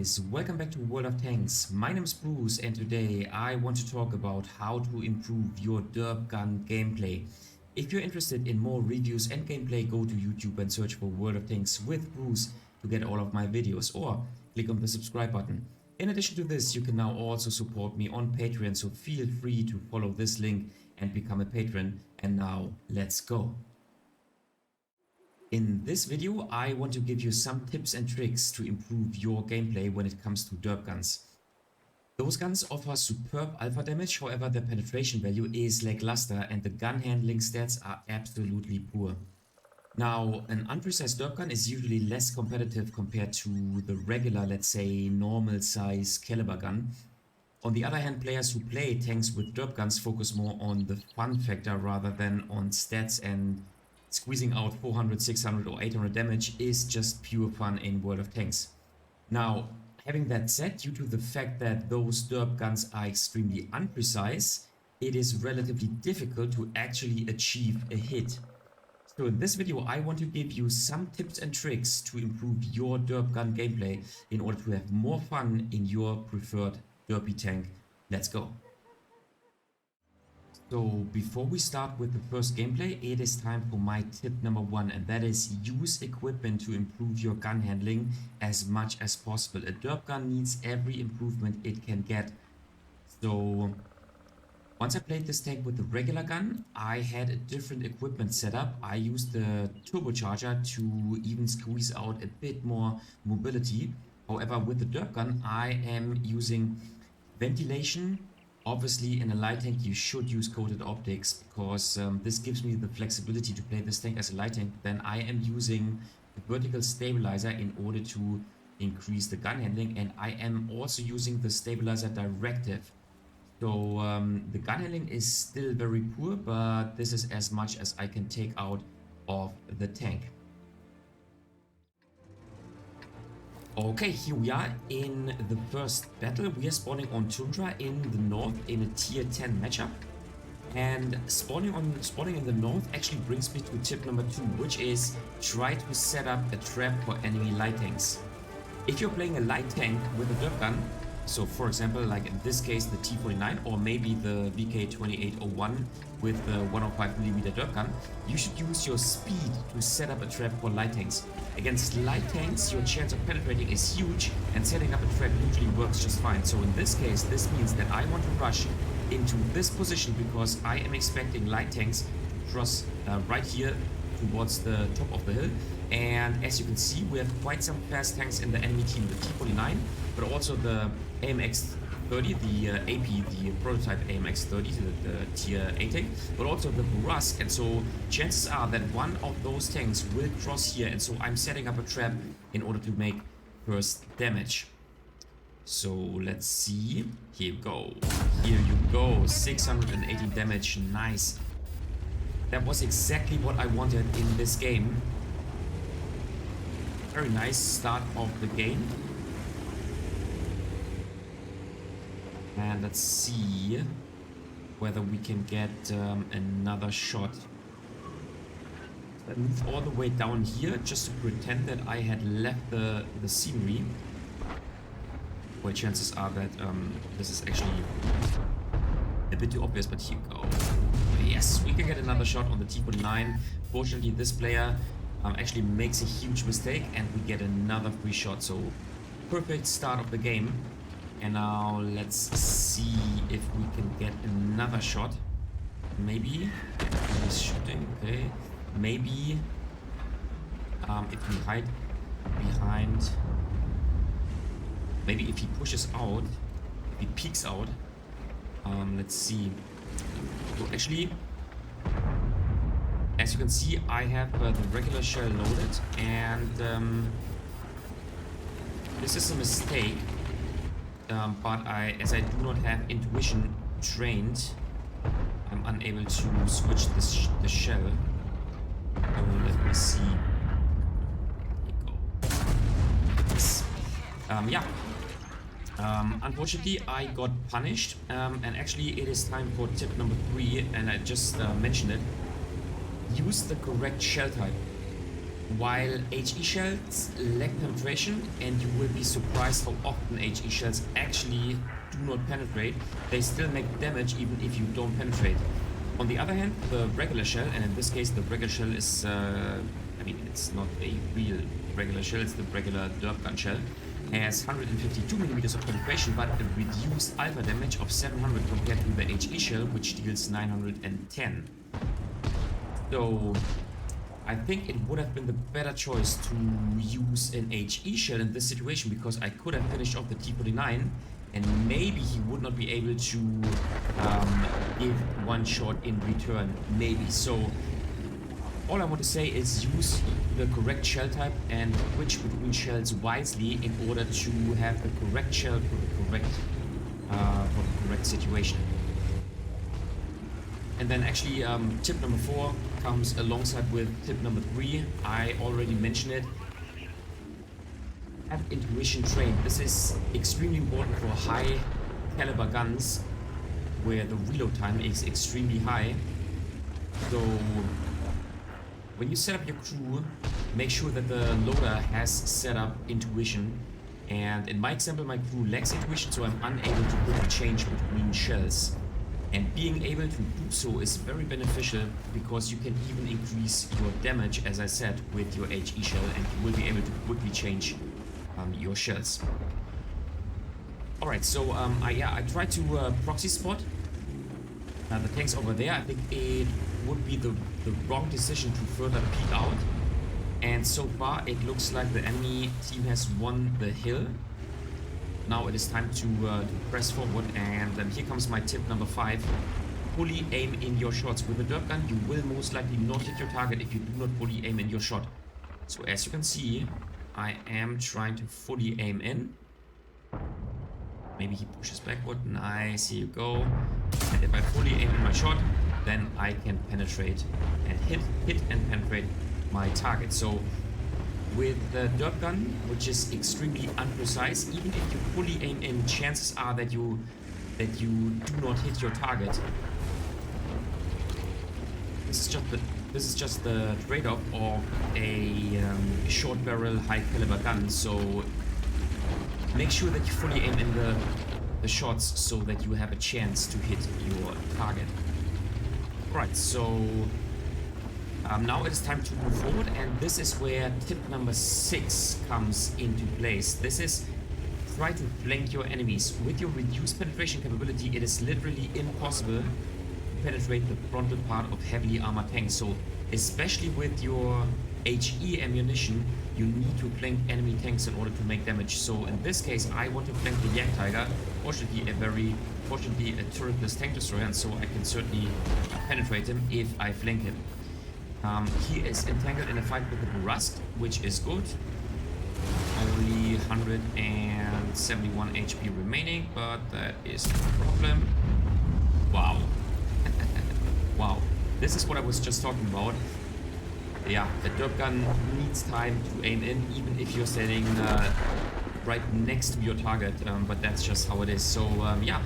guys, welcome back to World of Tanks. My name is Bruce and today I want to talk about how to improve your Derp Gun gameplay. If you're interested in more reviews and gameplay, go to YouTube and search for World of Tanks with Bruce to get all of my videos, or click on the subscribe button. In addition to this, you can now also support me on Patreon, so feel free to follow this link and become a patron. And now let's go. In this video, I want to give you some tips and tricks to improve your gameplay when it comes to derp guns. Those guns offer superb alpha damage, however their penetration value is lackluster and the gun handling stats are absolutely poor. Now, an unprecise derp gun is usually less competitive compared to the regular, let's say, normal size caliber gun. On the other hand, players who play tanks with derp guns focus more on the fun factor rather than on stats, and squeezing out 400, 600 or 800 damage is just pure fun in World of Tanks. Now, having that said, due to the fact that those derp guns are extremely unprecise, it is relatively difficult to actually achieve a hit. So in this video, I want to give you some tips and tricks to improve your derp gun gameplay in order to have more fun in your preferred derpy tank. Let's go. So before we start with the first gameplay, it is time for my tip number one, and that is use equipment to improve your gun handling as much as possible. A derp gun needs every improvement it can get. So once I played this tank with the regular gun, I had a different equipment setup. I used the turbocharger to even squeeze out a bit more mobility. However, with the derp gun, I am using ventilation. Obviously, in a light tank, you should use coated optics because this gives me the flexibility to play this tank as a light tank. Then I am using the vertical stabilizer in order to increase the gun handling, and I am also using the stabilizer directive. So the gun handling is still very poor, but this is as much as I can take out of the tank. Okay, here we are in the first battle. We are spawning on Tundra in the north in a tier 10 matchup. And spawning in the north actually brings me to tip number 2, which is try to set up a trap for enemy light tanks. If you're playing a light tank with a derp gun, so for example, like in this case the T49 or maybe the VK2801 with the 105mm derp gun, you should use your speed to set up a trap for light tanks. Against light tanks, your chance of penetrating is huge, and setting up a trap usually works just fine. So in this case, this means that I want to rush into this position because I am expecting light tanks to cross right here towards the top of the hill. And as you can see, we have quite some fast tanks in the enemy team, the T49, but also the AMX-30, the AP, the prototype AMX-30, the tier 8 tank, but also the WoT, and so chances are that one of those tanks will cross here, and so I'm setting up a trap in order to make first damage. So let's see, here you go, 680 damage, nice. That was exactly what I wanted in this game. Very nice start of the game. And let's see whether we can get another shot. I move all the way down here just to pretend that I had left the scenery. Well, chances are that this is actually a bit too obvious, but here we go. Yes, we can get another shot on the T49. Fortunately, this player actually makes a huge mistake and we get another free shot. So perfect start of the game. And now let's see if we can get another shot. Maybe he's shooting. Okay, maybe if we hide behind, maybe if he pushes out, if he peeks out. Let's see. So actually, as you can see, I have the regular shell loaded, and this is a mistake. But as I do not have intuition trained, I'm unable to switch the shell. Let me see. Here we go. Yes. Yeah. Unfortunately, I got punished, and actually it is time for tip number 3, and I just mentioned it. Use the correct shell type. while HE shells lack penetration, and you will be surprised how often HE shells actually do not penetrate. They still make damage even if you don't penetrate. On the other hand, the regular shell, and in this case the regular shell is, I mean, it's not a real regular shell, it's the regular Derp Gun shell, has 152 millimeters of penetration, but a reduced alpha damage of 700 compared to the HE shell, which deals 910. So I think it would have been the better choice to use an HE shell in this situation, because I could have finished off the T-49 and maybe he would not be able to give one shot in return, maybe. So all I want to say is use the correct shell type and switch between shells wisely in order to have the correct shell for the correct situation. And then actually tip number 4 comes alongside with tip number 3. I already mentioned it. Have intuition trained. This is extremely important for high caliber guns where the reload time is extremely high. So when you set up your crew, make sure that the loader has set up intuition. And in my example, my crew lacks intuition, so I'm unable to quickly change between shells. And being able to do so is very beneficial, because you can even increase your damage, as I said, with your HE shell, and you will be able to quickly change your shells. Alright, so I tried to proxy spot the tanks over there. I think it would be the wrong decision to further peek out. And so far, it looks like the enemy team has won the hill. Now it is time to press forward, and here comes my tip number 5. Fully aim in your shots. With the Derp Gun, you will most likely not hit your target if you do not fully aim in your shot. So as you can see, I am trying to fully aim in. Maybe he pushes backward. Nice, here you go. And if I fully aim in my shot, then I can penetrate and hit and penetrate my target. So with the Derp Gun, which is extremely imprecise, even if you fully aim in, chances are that you do not hit your target. This is just the trade-off of a short barrel, high caliber gun. So make sure that you fully aim in the shots so that you have a chance to hit your target. Right, so now it is time to move forward, and this is where tip number 6 comes into place. This is try to flank your enemies. With your reduced penetration capability, it is literally impossible to penetrate the frontal part of heavily armored tanks. So especially with your HE ammunition, you need to flank enemy tanks in order to make damage. So in this case, I want to flank the Yak Tiger. Fortunately, a turretless tank destroyer, and so I can certainly penetrate him if I flank him. He is entangled in a fight with the WoT, which is good. Only 171 HP remaining, but that is no problem. Wow. Wow. This is what I was just talking about. Yeah, the Derp Gun needs time to aim in, even if you're standing right next to your target, but that's just how it is. So yeah,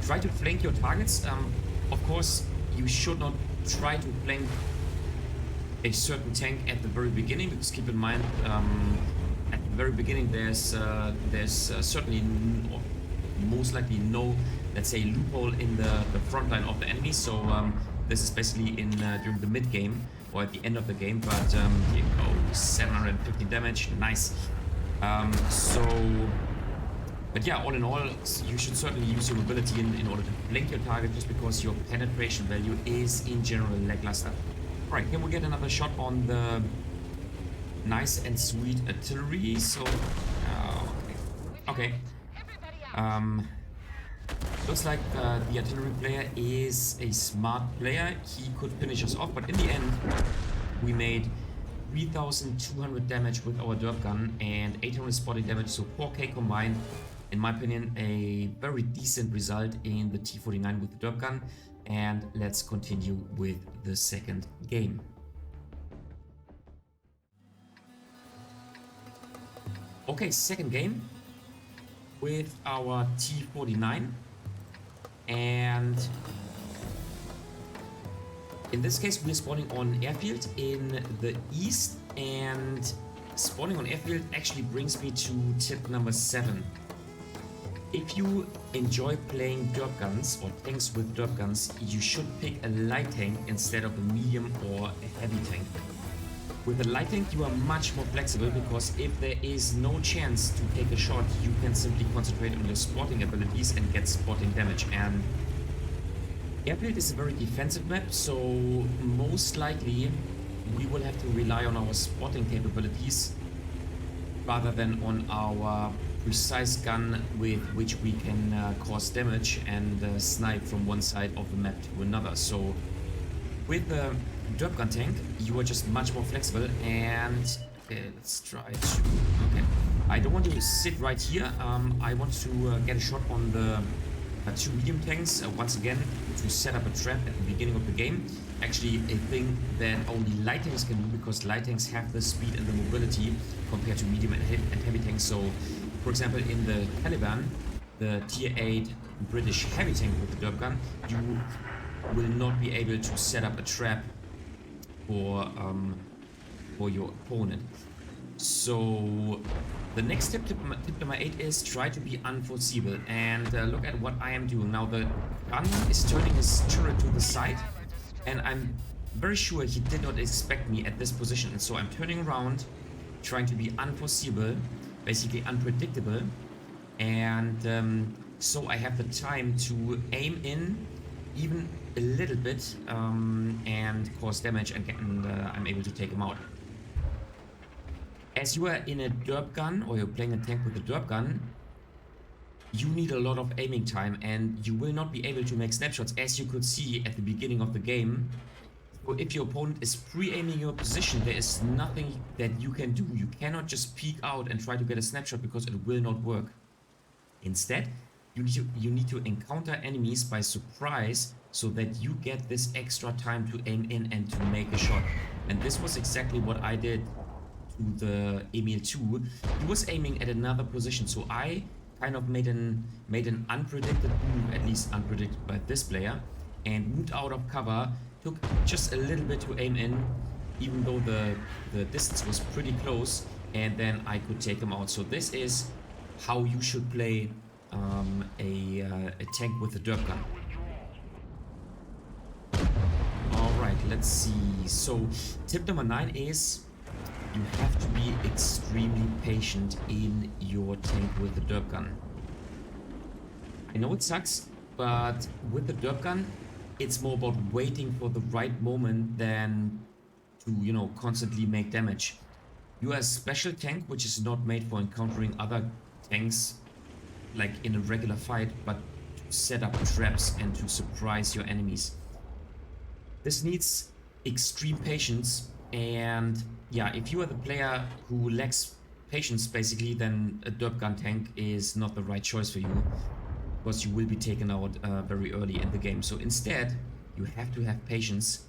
try to flank your targets. Of course, you should not try to flank a certain tank at the very beginning, because keep in mind, at the very beginning there's certainly most likely no, let's say, loophole in the front line of the enemy. So this is basically in during the mid game or at the end of the game. But here you go, 750 damage, nice. But yeah, all in all, you should certainly use your mobility in order to flank your target, just because your penetration value is in general lackluster. Right, here we get another shot on the nice and sweet artillery. So okay. Looks like the artillery player is a smart player. He could finish us off, but in the end, we made 3,200 damage with our Derp Gun and 800 spotting damage, so 4k combined. In my opinion, a very decent result in the T-49 with the Derp Gun. And let's continue with the second game. Okay, second game with our T-49. And In this case, we're spawning on Airfield in the east, and spawning on Airfield actually brings me to tip number 7. If you enjoy playing derp guns or tanks with derp guns, you should pick a light tank instead of a medium or a heavy tank. With a light tank, you are much more flexible because if there is no chance to take a shot, you can simply concentrate on your spotting abilities and get spotting damage. And Airfield is a very defensive map, so most likely we will have to rely on our spotting capabilities rather than on our precise gun with which we can cause damage and snipe from one side of the map to another. So with the derp gun tank, you are just much more flexible. And okay, let's try to... Okay, I don't want to sit right here. I want to get a shot on the 2 medium tanks once again to set up a trap at the beginning of the game. Actually, a thing that only light tanks can do, because light tanks have the speed and the mobility compared to medium and heavy tanks. So, for example, in the Taliban, the tier 8 British heavy tank with the derp gun, you will not be able to set up a trap for your opponent. So the next tip number 8 is try to be unforeseeable, and look at what I am doing now. The gun is turning his turret to the side, and I'm very sure he did not expect me at this position, and so I'm turning around, trying to be unforeseeable, basically unpredictable, and so I have the time to aim in even a little bit and cause damage, and I'm able to take him out. As you are in a derp gun, or you're playing a tank with a derp gun, you need a lot of aiming time, and you will not be able to make snapshots, as you could see at the beginning of the game. So if your opponent is pre-aiming your position, there is nothing that you can do. You cannot just peek out and try to get a snapshot, because it will not work. Instead, you need to encounter enemies by surprise, so that you get this extra time to aim in and to make a shot. And this was exactly what I did to the Emil 2. He was aiming at another position, so I kind of made an unpredicted move, at least unpredicted by this player, and moved out of cover, took just a little bit to aim in, even though the distance was pretty close, and then I could take him out. So this is how you should play a tank with a derp gun. Alright, let's see. So tip number 9 is you have to be extremely patient in your tank with the derp gun. I know it sucks, but with the derp gun, it's more about waiting for the right moment than to, you know, constantly make damage. You are a special tank which is not made for encountering other tanks like in a regular fight, but to set up traps and to surprise your enemies. This needs extreme patience, and yeah, if you are the player who lacks patience basically, then a derp gun tank is not the right choice for you, because you will be taken out very early in the game. So instead, you have to have patience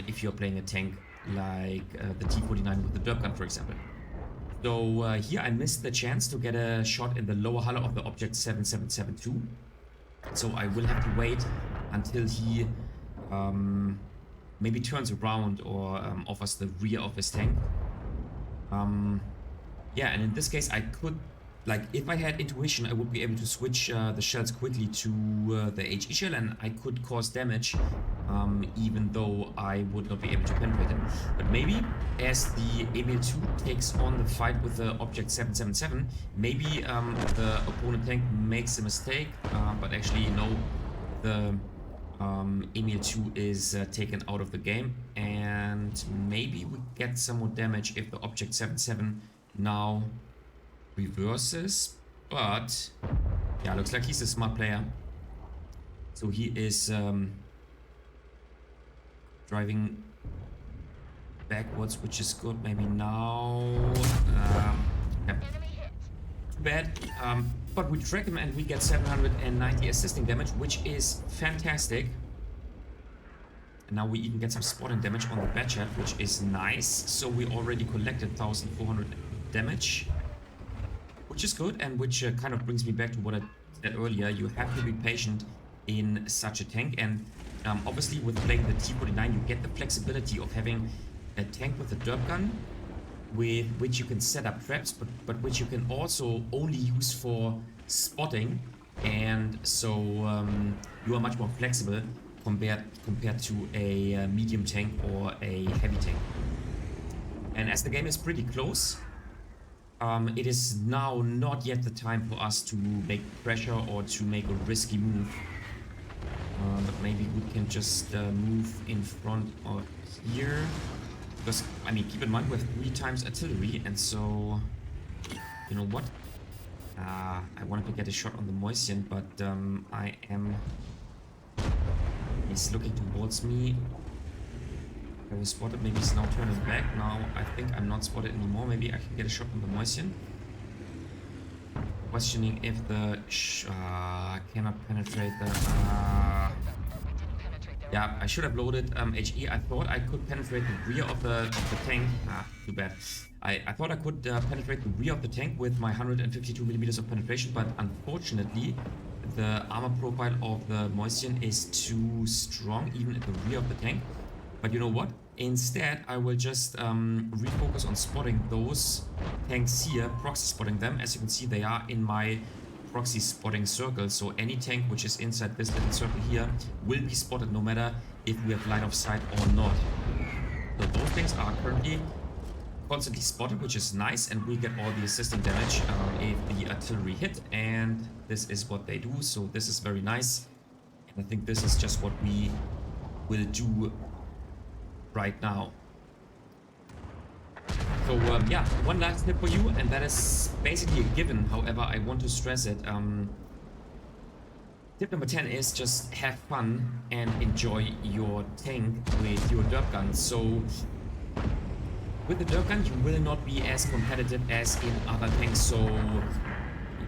if you're playing a tank like the T-49 with the derp gun, for example. So here I missed the chance to get a shot in the lower hull of the object 7772. So I will have to wait until he maybe turns around or offers the rear of his tank. Yeah, and in this case I could, like, if I had intuition, I would be able to switch the shells quickly to the HE shell, and I could cause damage, even though I would not be able to penetrate him. But maybe as the Emil 2 takes on the fight with the object 777, maybe the opponent tank makes a mistake, but actually no, the Emil 2 is taken out of the game, and maybe we get some more damage if the object 77 now reverses. But yeah, looks like he's a smart player, so he is driving backwards, which is good. Maybe now yeah. Too bad, but we track him and we get 790 assisting damage, which is fantastic. And now we even get some spotting damage on the batch head, which is nice. So we already collected 1400 damage, which is good, and which kind of brings me back to what I said earlier. You have to be patient in such a tank, and Obviously, with playing the T49, you get the flexibility of having a tank with a derp gun, with which you can set up traps, but which you can also only use for spotting, and so you are much more flexible compared to a medium tank or a heavy tank. And as the game is pretty close, it is now not yet the time for us to make pressure or to make a risky move. But maybe we can just move in front of here. Because, I mean, keep in mind we have 3 times artillery, and so, you know what? I wanted to get a shot on the Moisian, but he's looking towards me. I was spotted, maybe he's now turning back. Now I think I'm not spotted anymore. Maybe I can get a shot on the Moisian. Questioning if the cannot penetrate the yeah, I should have loaded HE. I thought I could penetrate the rear of the tank. Too bad. I thought I could penetrate the rear of the tank with my 152 millimeters of penetration, but unfortunately the armor profile of the Moisian is too strong, even at the rear of the tank. But you know what? Instead, I will just refocus on spotting those tanks here, proxy spotting them. As you can see, they are in my proxy spotting circle, so any tank which is inside this little circle here will be spotted no matter if we have line of sight or not. So those things are currently constantly spotted, which is nice, and we get all the assisting damage if the artillery hit, and this is what they do, so this is very nice. And I think this is just what we will do right now. So yeah, one last tip for you, and that is basically a given. However, I want to stress it. Tip number 10 is just have fun and enjoy your tank with your derp gun. So with the derp gun, you will not be as competitive as in other tanks. So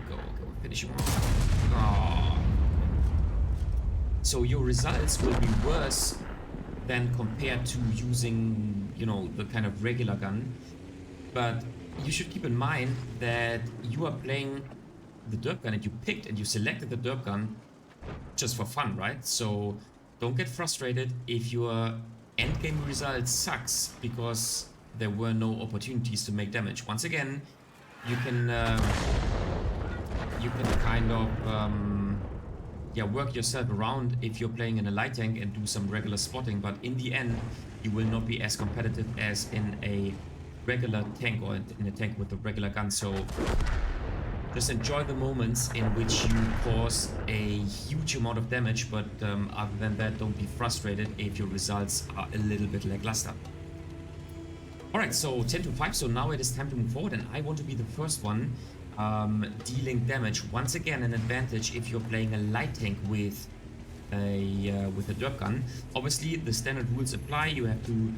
go finish him off. Oh. So your results will be worse than compared to using, you know, the kind of regular gun. But you should keep in mind that you are playing the derp gun and you picked and you selected the derp gun just for fun, right? So don't get frustrated if your endgame result sucks because there were no opportunities to make damage. Once again, you can kind of yeah, work yourself around if you're playing in a light tank and do some regular spotting, but in the end you will not be as competitive as in a regular tank or in a tank with a regular gun. So just enjoy the moments in which you cause a huge amount of damage, but other than that, don't be frustrated if your results are a little bit lackluster. Alright, so 10 to 5, so now it is time to move forward, and I want to be the first one dealing damage. Once again, an advantage if you're playing a light tank with a derp gun. Obviously, the standard rules apply. You have to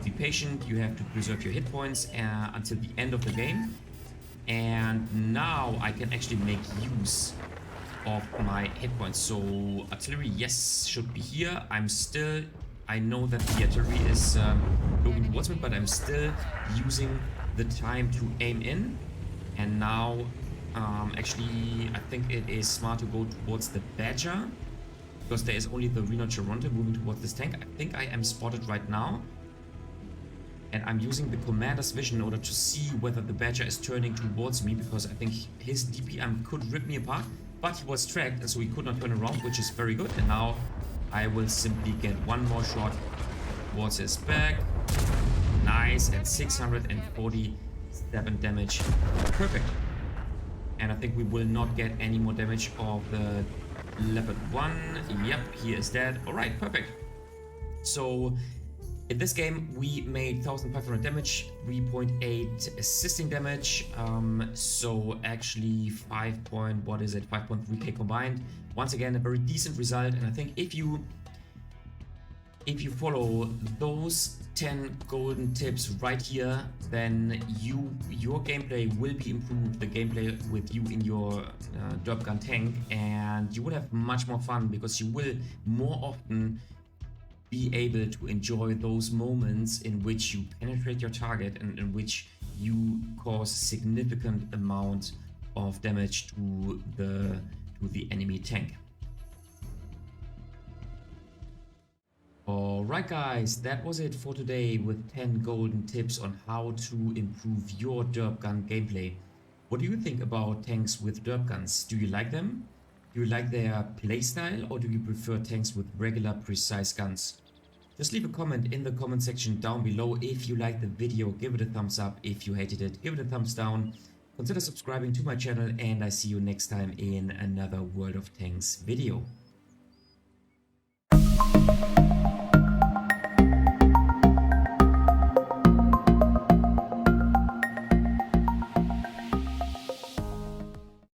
be patient. You have to preserve your hit points until the end of the game. And now I can actually make use of my hit points. So artillery, yes, should be here. I know that the artillery is looking towards me, but I'm still using the time to aim in. And now, actually, I think it is smart to go towards the Badger, because there is only the Reno Toronto moving towards this tank. I think I am spotted right now. And I'm using the commander's vision in order to see whether the Badger is turning towards me, because I think his DPM could rip me apart. But he was tracked, and so he could not turn around, which is very good. And now I will simply get one more shot towards his back. Nice, and 647 damage. Perfect. And I think we will not get any more damage of the Leopard 1. Yep, he is dead. Alright, perfect. So in this game we made 1500 damage, 3.8 assisting damage, so actually 5.3k combined. Once again, a very decent result, and I think if you follow those 10 golden tips right here, then your gameplay will be improved, the gameplay with you in your derp gun tank, and you will have much more fun because you will more often be able to enjoy those moments in which you penetrate your target and in which you cause significant amount of damage to the enemy tank. Alright guys, that was it for today with 10 golden tips on how to improve your derp gun gameplay. What do you think about tanks with derp guns? Do you like them? Do you like their playstyle, or do you prefer tanks with regular precise guns? Just leave a comment in the comment section down below. If you liked the video, give it a thumbs up. If you hated it, give it a thumbs down. Consider subscribing to my channel, and I see you next time in another World of Tanks video.